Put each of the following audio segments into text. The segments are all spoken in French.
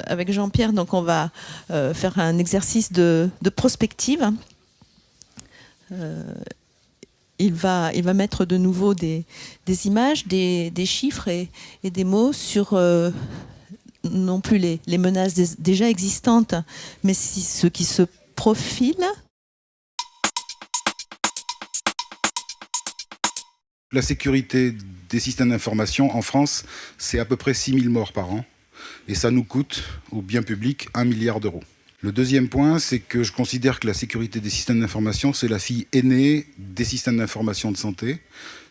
Avec Jean-Pierre, donc on va faire un exercice de prospective. Il va mettre de nouveau des images, des chiffres et des mots sur non plus les menaces déjà existantes, mais ce qui se profile. La sécurité des systèmes d'information en France, c'est à peu près 6 000 morts par an. Et ça nous coûte, au bien public, 1 milliard d'euros. Le deuxième point, c'est que je considère que la sécurité des systèmes d'information, c'est la fille aînée des systèmes d'information de santé,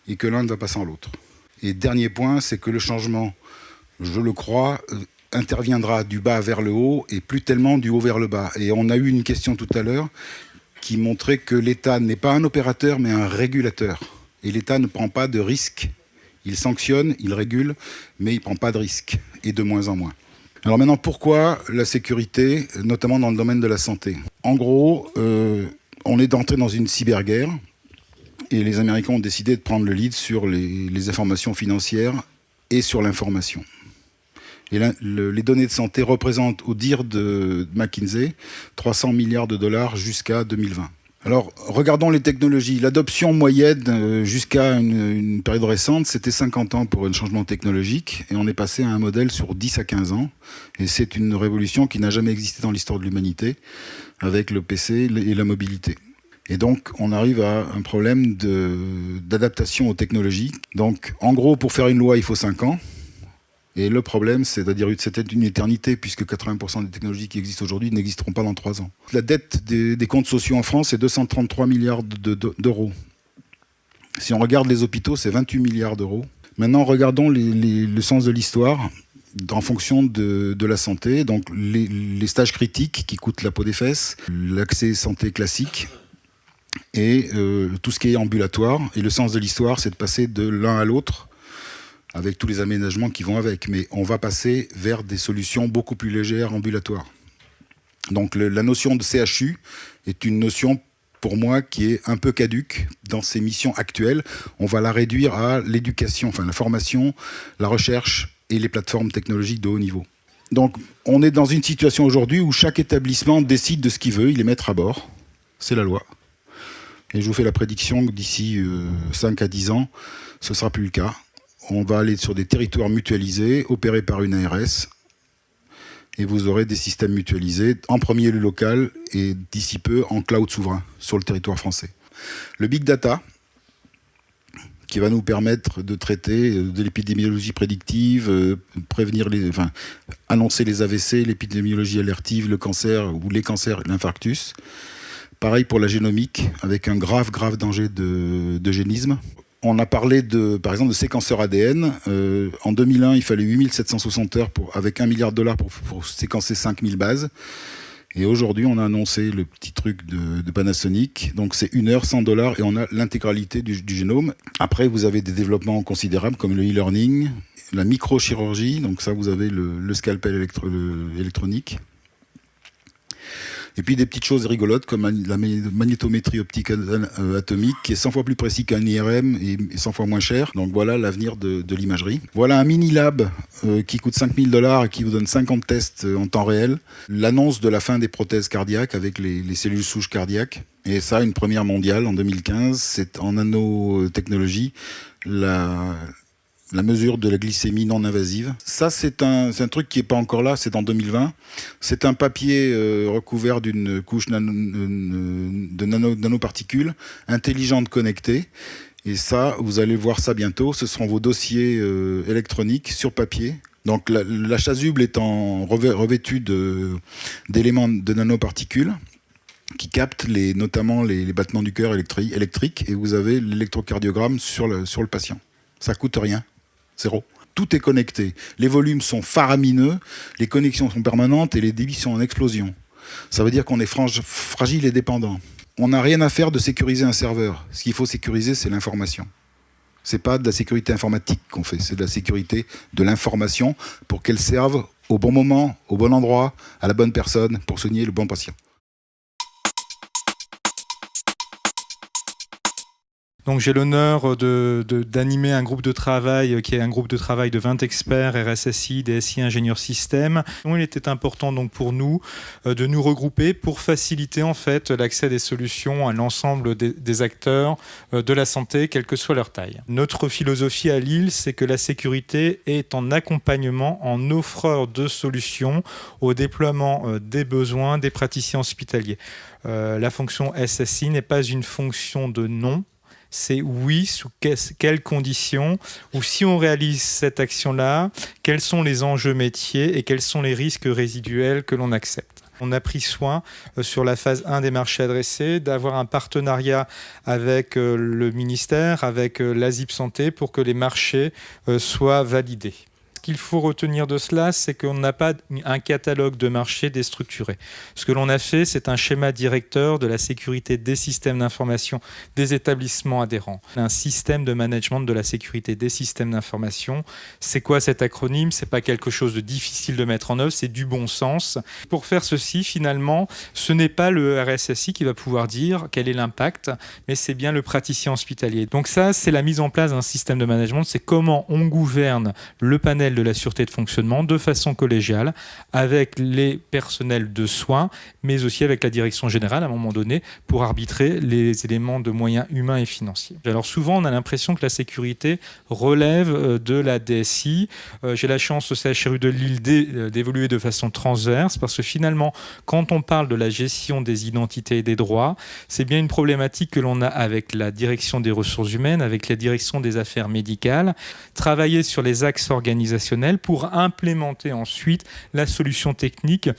et que l'un ne va pas sans l'autre. Et dernier point, c'est que le changement, je le crois, interviendra du bas vers le haut, et plus tellement du haut vers le bas. Et on a eu une question tout à l'heure qui montrait que l'État n'est pas un opérateur, mais un régulateur. Et l'État ne prend pas de risques. Il sanctionne, il régule, mais il ne prend pas de risques, et de moins en moins. Alors maintenant, pourquoi la sécurité, notamment dans le domaine de la santé? En gros, on est entré dans une cyberguerre, et les Américains ont décidé de prendre le lead sur les informations financières et sur l'information. Et là, les données de santé représentent, au dire de McKinsey, 300 milliards de dollars jusqu'à 2020. Alors, regardons les technologies. L'adoption moyenne jusqu'à une période récente, c'était 50 ans pour un changement technologique, et on est passé à un modèle sur 10 à 15 ans. Et c'est une révolution qui n'a jamais existé dans l'histoire de l'humanité, avec le PC et la mobilité. Et donc, on arrive à un problème d'adaptation aux technologies. Donc, en gros, pour faire une loi, il faut 5 ans. Et le problème, c'est-à-dire c'était une éternité, puisque 80% des technologies qui existent aujourd'hui n'existeront pas dans 3 ans. La dette des comptes sociaux en France est 233 milliards d'euros. Si on regarde les hôpitaux, c'est 28 milliards d'euros. Maintenant, regardons le sens de l'histoire en fonction de la santé. Donc, les stages critiques qui coûtent la peau des fesses, l'accès santé classique et tout ce qui est ambulatoire. Et le sens de l'histoire, c'est de passer de l'un à l'autre, avec tous les aménagements qui vont avec. Mais on va passer vers des solutions beaucoup plus légères, ambulatoires. Donc la notion de CHU est une notion, pour moi, qui est un peu caduque dans ses missions actuelles. On va la réduire à l'éducation, enfin la formation, la recherche et les plateformes technologiques de haut niveau. Donc on est dans une situation aujourd'hui où chaque établissement décide de ce qu'il veut, il est maître à bord. C'est la loi. Et je vous fais la prédiction que d'ici 5 à 10 ans, ce ne sera plus le cas. On va aller sur des territoires mutualisés, opérés par une ARS, et vous aurez des systèmes mutualisés, en premier le local, et d'ici peu en cloud souverain sur le territoire français. Le big data, qui va nous permettre de traiter de l'épidémiologie prédictive, annoncer les AVC, l'épidémiologie alertive, le cancer ou les cancers, l'infarctus. Pareil pour la génomique, avec un grave danger de génisme. On a parlé, par exemple, de séquenceurs ADN. En 2001, il fallait 8760 heures avec 1 milliard de dollars pour séquencer 5000 bases. Et aujourd'hui, on a annoncé le petit truc de Panasonic. Donc, c'est 1 heure, 100 dollars, et on a l'intégralité du génome. Après, vous avez des développements considérables comme le e-learning, la microchirurgie. Donc ça, vous avez le scalpel électronique. Et puis des petites choses rigolotes comme la magnétométrie optique atomique, qui est 100 fois plus précis qu'un IRM et 100 fois moins cher. Donc voilà l'avenir de l'imagerie. Voilà un mini lab qui coûte 5 000 $ et qui vous donne 50 tests en temps réel. L'annonce de la fin des prothèses cardiaques avec les cellules souches cardiaques. Et ça, une première mondiale en 2015. C'est en nanotechnologie la mesure de la glycémie non invasive. Ça, c'est un truc qui n'est pas encore là, c'est en 2020. C'est un papier recouvert d'une couche de nanoparticules intelligentes connectées. Et ça, vous allez voir ça bientôt. Ce seront vos dossiers électroniques sur papier. Donc la chasuble est revêtue d'éléments de nanoparticules qui captent notamment les battements du cœur électriques. Et vous avez l'électrocardiogramme sur le patient. Ça coûte rien. 0. Tout est connecté. Les volumes sont faramineux, les connexions sont permanentes et les débits sont en explosion. Ça veut dire qu'on est fragile et dépendant. On n'a rien à faire de sécuriser un serveur. Ce qu'il faut sécuriser, c'est l'information. C'est pas de la sécurité informatique qu'on fait, c'est de la sécurité de l'information pour qu'elle serve au bon moment, au bon endroit, à la bonne personne, pour soigner le bon patient. Donc j'ai l'honneur d'animer un groupe de travail qui est un groupe de travail de 20 experts RSSI, DSI, ingénieurs système. Il était important donc pour nous de nous regrouper pour faciliter en fait l'accès des solutions à l'ensemble des acteurs de la santé, quelle que soit leur taille. Notre philosophie à Lille, c'est que la sécurité est en accompagnement, en offreur de solutions au déploiement des besoins des praticiens hospitaliers. La fonction SSI n'est pas une fonction de nom, c'est oui, sous quelles conditions, ou si on réalise cette action-là, quels sont les enjeux métiers et quels sont les risques résiduels que l'on accepte. On a pris soin, sur la phase 1 des marchés adressés, d'avoir un partenariat avec le ministère, avec l'ASIP Santé, pour que les marchés soient validés. Ce qu'il faut retenir de cela, c'est qu'on n'a pas un catalogue de marchés déstructuré. Ce que l'on a fait, c'est un schéma directeur de la sécurité des systèmes d'information des établissements adhérents. Un système de management de la sécurité des systèmes d'information. C'est quoi cet acronyme? C'est pas quelque chose de difficile de mettre en œuvre, c'est du bon sens. Pour faire ceci, finalement, ce n'est pas le RSSI qui va pouvoir dire quel est l'impact, mais c'est bien le praticien hospitalier. Donc ça, c'est la mise en place d'un système de management, c'est comment on gouverne le panel de la sûreté de fonctionnement de façon collégiale avec les personnels de soins, mais aussi avec la direction générale à un moment donné pour arbitrer les éléments de moyens humains et financiers. Alors souvent, on a l'impression que la sécurité relève de la DSI. J'ai la chance au CHRU de Lille d'évoluer de façon transverse parce que finalement, quand on parle de la gestion des identités et des droits, c'est bien une problématique que l'on a avec la direction des ressources humaines, avec la direction des affaires médicales, travailler sur les axes organisationnels pour implémenter ensuite la solution technique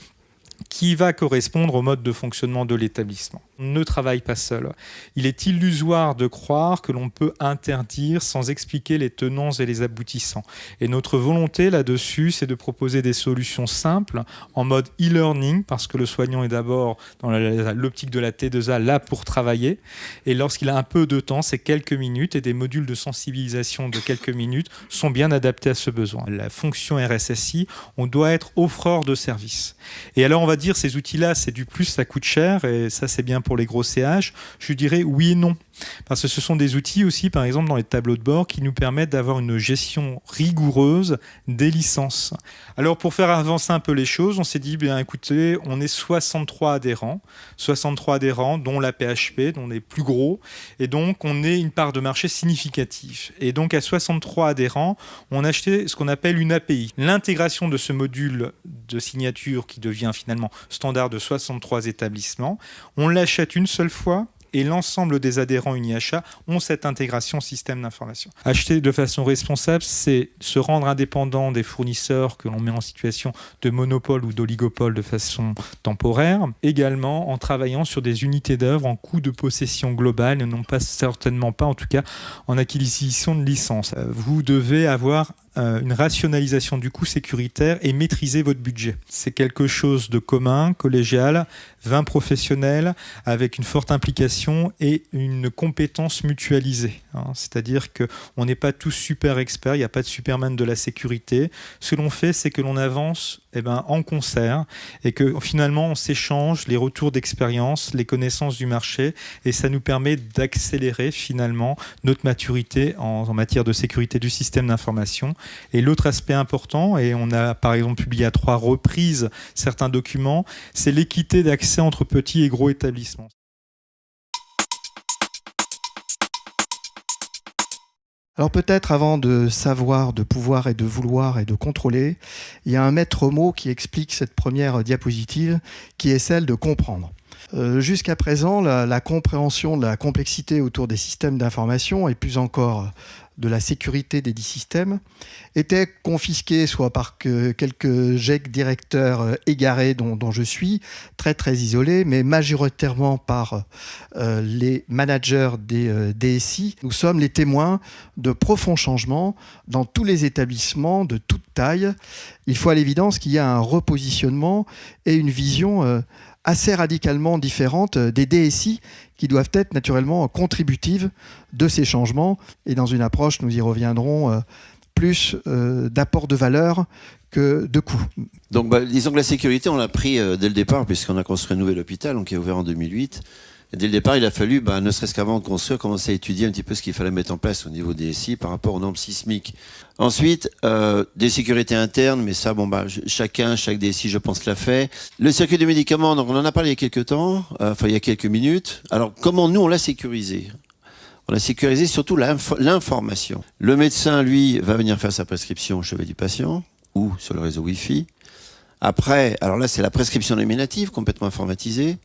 qui va correspondre au mode de fonctionnement de l'établissement. On ne travaille pas seul. Il est illusoire de croire que l'on peut interdire sans expliquer les tenants et les aboutissants. Et notre volonté là-dessus, c'est de proposer des solutions simples en mode e-learning, parce que le soignant est d'abord dans l'optique de la T2A là pour travailler. Et lorsqu'il a un peu de temps, c'est quelques minutes, et des modules de sensibilisation de quelques minutes sont bien adaptés à ce besoin. La fonction RSSI, on doit être offreur de services. Et alors on va dire ces outils-là, c'est du plus, ça coûte cher, et ça c'est bien pour les gros CH. Je dirais oui et non. Parce que ce sont des outils aussi, par exemple, dans les tableaux de bord qui nous permettent d'avoir une gestion rigoureuse des licences. Alors, pour faire avancer un peu les choses, on s'est dit, bien écoutez, on est 63 adhérents, dont la PHP, dont les plus gros, et donc on est une part de marché significative. Et donc, à 63 adhérents, on a acheté ce qu'on appelle une API. L'intégration de ce module de signature qui devient finalement standard de 63 établissements, on l'achète une seule fois, et l'ensemble des adhérents UniHA ont cette intégration système d'information. Acheter de façon responsable, c'est se rendre indépendant des fournisseurs que l'on met en situation de monopole ou d'oligopole de façon temporaire, également en travaillant sur des unités d'œuvre en coût de possession globale et non pas certainement pas en tout cas en acquisition de licence. Vous devez avoir une rationalisation du coût sécuritaire et maîtriser votre budget. C'est quelque chose de commun, collégial, 20 professionnels avec une forte implication et une compétence mutualisée. C'est-à-dire qu'on n'est pas tous super experts, il n'y a pas de Superman de la sécurité. Ce que l'on fait, c'est que l'on avance en concert et que finalement on s'échange les retours d'expérience, les connaissances du marché et ça nous permet d'accélérer finalement notre maturité en matière de sécurité du système d'information. Et l'autre aspect important, et on a par exemple publié à 3 reprises certains documents, c'est l'équité d'accès entre petits et gros établissements. Alors peut-être avant de savoir, de pouvoir et de vouloir et de contrôler, il y a un maître mot qui explique cette première diapositive qui est celle de comprendre. Jusqu'à présent, la compréhension de la complexité autour des systèmes d'information et plus encore de la sécurité des 10 systèmes était confisquée soit par quelques GEC directeurs égarés dont je suis, très très isolés, mais majoritairement par les managers des DSI. Nous sommes les témoins de profonds changements dans tous les établissements de toute taille. Il faut à l'évidence qu'il y a un repositionnement et une vision assez radicalement différente des DSI qui doivent être naturellement contributives de ces changements. Et dans une approche, nous y reviendrons, plus d'apport de valeur que de coûts. Donc disons que la sécurité, on l'a pris dès le départ, puisqu'on a construit un nouvel hôpital qui est ouvert en 2008. Et dès le départ, il a fallu, ne serait-ce qu'avant de construire, commencer à étudier un petit peu ce qu'il fallait mettre en place au niveau des SI par rapport aux normes sismiques. Ensuite, des sécurités internes, mais ça, chaque DSI, je pense, l'a fait. Le circuit de médicaments, donc on en a parlé il y a quelques temps, il y a quelques minutes. Alors, comment nous, on l'a sécurisé ? On a sécurisé surtout l'information. Le médecin, lui, va venir faire sa prescription au chevet du patient ou sur le réseau Wi-Fi. Après, alors là, c'est la prescription nominative, complètement informatisée.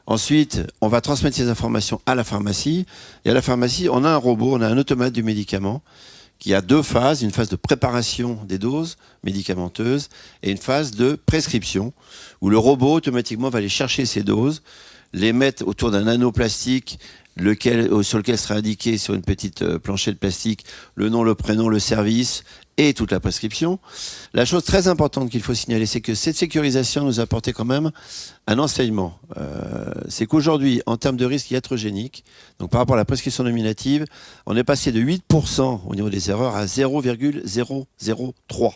Ensuite, on va transmettre ces informations à la pharmacie. Et à la pharmacie, on a un robot, on a un automate du médicament qui a 2 phases. Une phase de préparation des doses médicamenteuses et une phase de prescription où le robot, automatiquement, va aller chercher ces doses, les mettre autour d'un anneau plastique sur lequel sera indiqué sur une petite planchette plastique le nom, le prénom, le service et toute la prescription. La chose très importante qu'il faut signaler, c'est que cette sécurisation nous a apporté quand même un enseignement. C'est qu'aujourd'hui, en termes de risque iatrogénique, donc par rapport à la prescription nominative, on est passé de 8% au niveau des erreurs à 0,003%.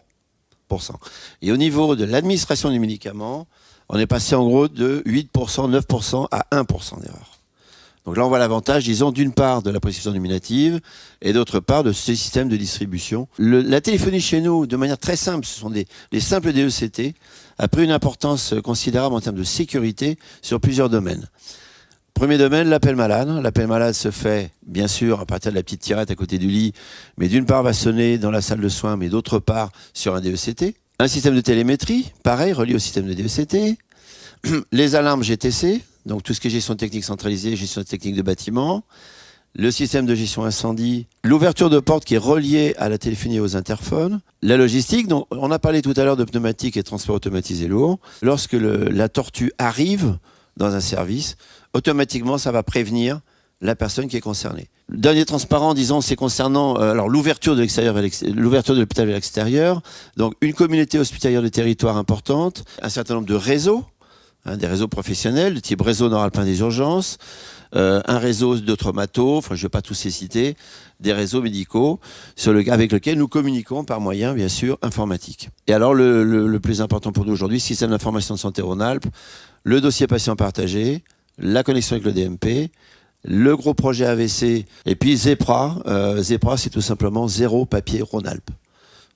Et au niveau de l'administration du médicament, on est passé en gros de 8%, 9% à 1% d'erreurs. Donc là, on voit l'avantage, disons, d'une part de la prescription nominative et d'autre part de ce système de distribution. La téléphonie chez nous, de manière très simple, ce sont les simples DECT, a pris une importance considérable en termes de sécurité sur plusieurs domaines. Premier domaine, l'appel malade. L'appel malade se fait, bien sûr, à partir de la petite tirette à côté du lit, mais d'une part va sonner dans la salle de soins, mais d'autre part sur un DECT. Un système de télémétrie, pareil, relié au système de DECT. Les alarmes GTC, donc tout ce qui est gestion technique centralisée, gestion technique de bâtiment, le système de gestion incendie, l'ouverture de porte qui est reliée à la téléphonie et aux interphones, la logistique, dont on a parlé tout à l'heure de pneumatique et de transport automatisé lourd. Lorsque la tortue arrive dans un service, automatiquement ça va prévenir la personne qui est concernée. Le dernier transparent, disons, c'est concernant l'ouverture de l'hôpital vers l'extérieur, donc une communauté hospitalière de territoire importante, un certain nombre de réseaux, des réseaux professionnels, de type réseau Nord-Alpin des urgences, un réseau de traumato, je ne vais pas tous les citer, des réseaux médicaux avec lesquels nous communiquons par moyen, bien sûr, informatique. Et alors, le plus important pour nous aujourd'hui, système d'information de santé Rhône-Alpes, le dossier patient partagé, la connexion avec le DMP, le gros projet AVC, et puis ZEPRA. ZEPRA, c'est tout simplement zéro papier Rhône-Alpes.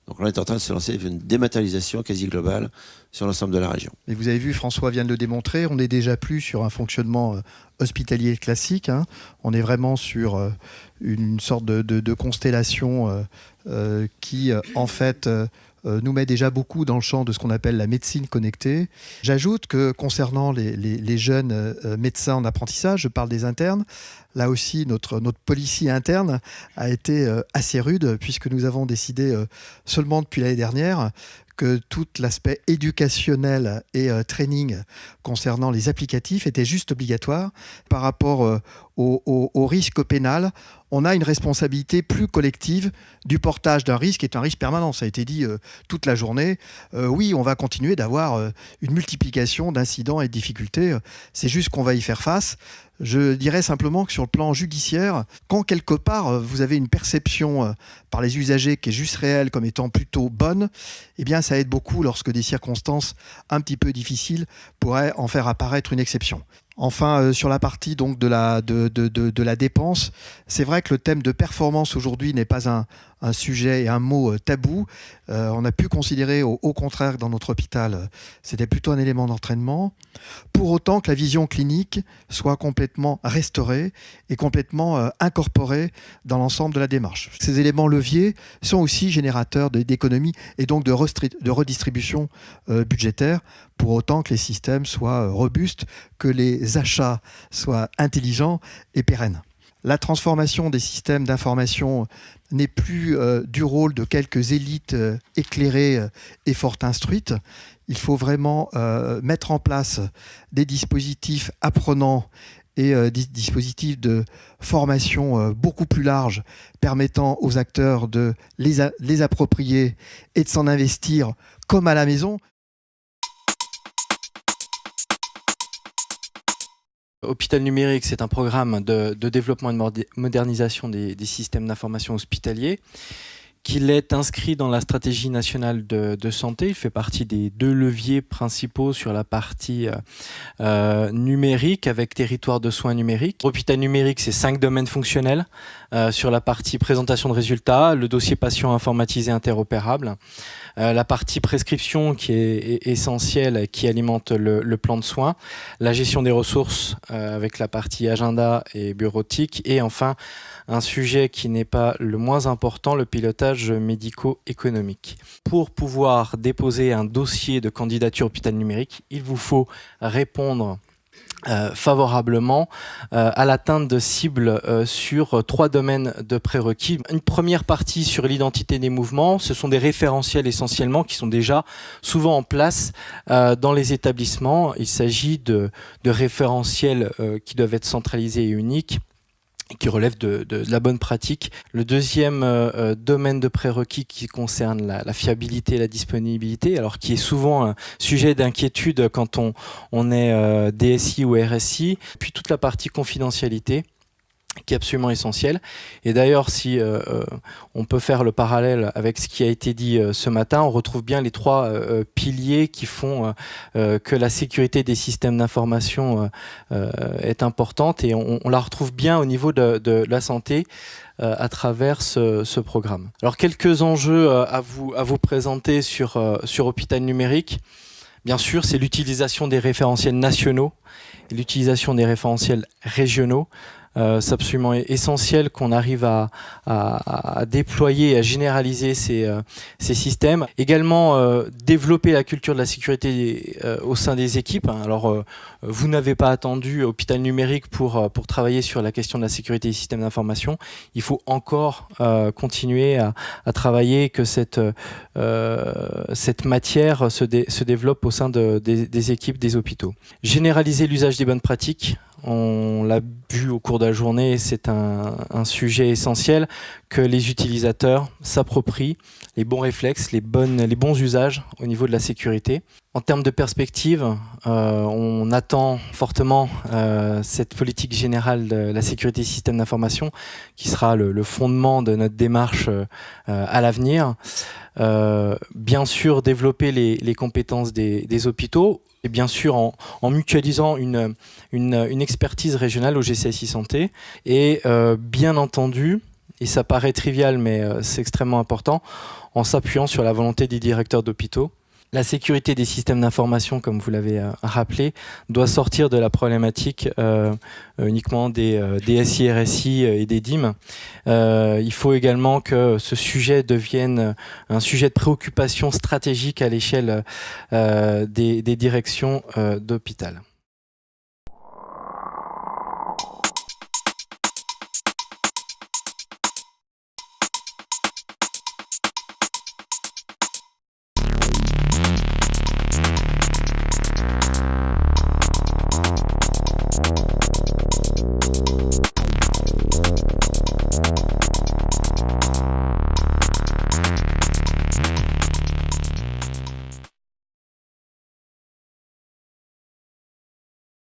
Donc on est en train de se lancer une dématérialisation quasi globale sur l'ensemble de la région. Et vous avez vu, François vient de le démontrer, on n'est déjà plus sur un fonctionnement hospitalier classique. On est vraiment sur une sorte de constellation qui, en fait, nous met déjà beaucoup dans le champ de ce qu'on appelle la médecine connectée. J'ajoute que concernant les jeunes médecins en apprentissage, je parle des internes, là aussi notre policier interne a été assez rude puisque nous avons décidé seulement depuis l'année dernière que tout l'aspect éducationnel et training concernant les applicatifs était juste obligatoire par rapport au risque pénal. On a une responsabilité plus collective du portage d'un risque qui est un risque permanent. Ça a été dit toute la journée. Oui, on va continuer d'avoir une multiplication d'incidents et de difficultés. C'est juste qu'on va y faire face. Je dirais simplement que sur le plan judiciaire, quand quelque part vous avez une perception par les usagers qui est juste réelle comme étant plutôt bonne, eh bien ça aide beaucoup lorsque des circonstances un petit peu difficiles pourraient en faire apparaître une exception. Enfin, sur la partie donc de la dépense, c'est vrai que le thème de performance aujourd'hui n'est pas un sujet et un mot tabou. On a pu considérer au contraire dans notre hôpital, c'était plutôt un élément d'entraînement. Pour autant que la vision clinique soit complètement restaurée et complètement incorporée dans l'ensemble de la démarche. Ces éléments leviers sont aussi générateurs d'économies et donc de redistribution budgétaire, pour autant que les systèmes soient robustes, que les achats soient intelligents et pérennes. La transformation des systèmes d'information n'est plus du rôle de quelques élites éclairées et fort instruites. Il faut vraiment mettre en place des dispositifs apprenants et des dispositifs de formation beaucoup plus larges permettant aux acteurs de les approprier et de s'en investir comme à la maison. Hôpital numérique, c'est un programme de développement et de modernisation des systèmes d'information hospitaliers qu'il est inscrit dans la stratégie nationale de santé. Il fait partie des 2 leviers principaux sur la partie numérique avec territoire de soins numériques. Hôpital numérique, c'est 5 domaines fonctionnels sur la partie présentation de résultats, le dossier patient informatisé interopérable, la partie prescription qui est essentielle, qui alimente le plan de soins, la gestion des ressources avec la partie agenda et bureautique, et enfin un sujet qui n'est pas le moins important, le pilotage médico-économique. Pour pouvoir déposer un dossier de candidature hôpital numérique, il vous faut répondre favorablement à l'atteinte de cibles sur 3 domaines de prérequis. Une première partie sur l'identité des mouvements, ce sont des référentiels essentiellement qui sont déjà souvent en place dans les établissements. Il s'agit de référentiels qui doivent être centralisés et uniques, qui relève de la bonne pratique. Le deuxième domaine de prérequis qui concerne la fiabilité et la disponibilité, alors qui est souvent un sujet d'inquiétude quand on est DSI ou RSI, puis toute la partie confidentialité, qui est absolument essentiel. Et d'ailleurs, si on peut faire le parallèle avec ce qui a été dit ce matin, on retrouve bien les 3 piliers qui font que la sécurité des systèmes d'information est importante, et on la retrouve bien au niveau de la santé à travers ce programme. Alors, quelques enjeux à vous présenter sur Hôpital numérique. Bien sûr, c'est l'utilisation des référentiels nationaux et l'utilisation des référentiels régionaux. C'est absolument essentiel qu'on arrive à déployer et à généraliser ces systèmes. Également, développer la culture de la sécurité au sein des équipes. Alors, vous n'avez pas attendu Hôpital numérique pour travailler sur la question de la sécurité des systèmes d'information. Il faut encore continuer à travailler, que cette matière se développe au sein des équipes des hôpitaux. Généraliser l'usage des bonnes pratiques. On l'a vu au cours de la journée, c'est un sujet essentiel, que les utilisateurs s'approprient les bons réflexes, les bons usages au niveau de la sécurité. En termes de perspective, on attend fortement cette politique générale de la sécurité des systèmes d'information qui sera le fondement de notre démarche à l'avenir. Bien sûr, développer les compétences des hôpitaux, et bien sûr en mutualisant une expertise régionale au GCSI Santé, et bien entendu, et ça paraît trivial mais c'est extrêmement important, en s'appuyant sur la volonté des directeurs d'hôpitaux. La sécurité des systèmes d'information, comme vous l'avez rappelé, doit sortir de la problématique uniquement des DSI, RSI et des DIM. Il faut également que ce sujet devienne un sujet de préoccupation stratégique à l'échelle des directions d'hôpital.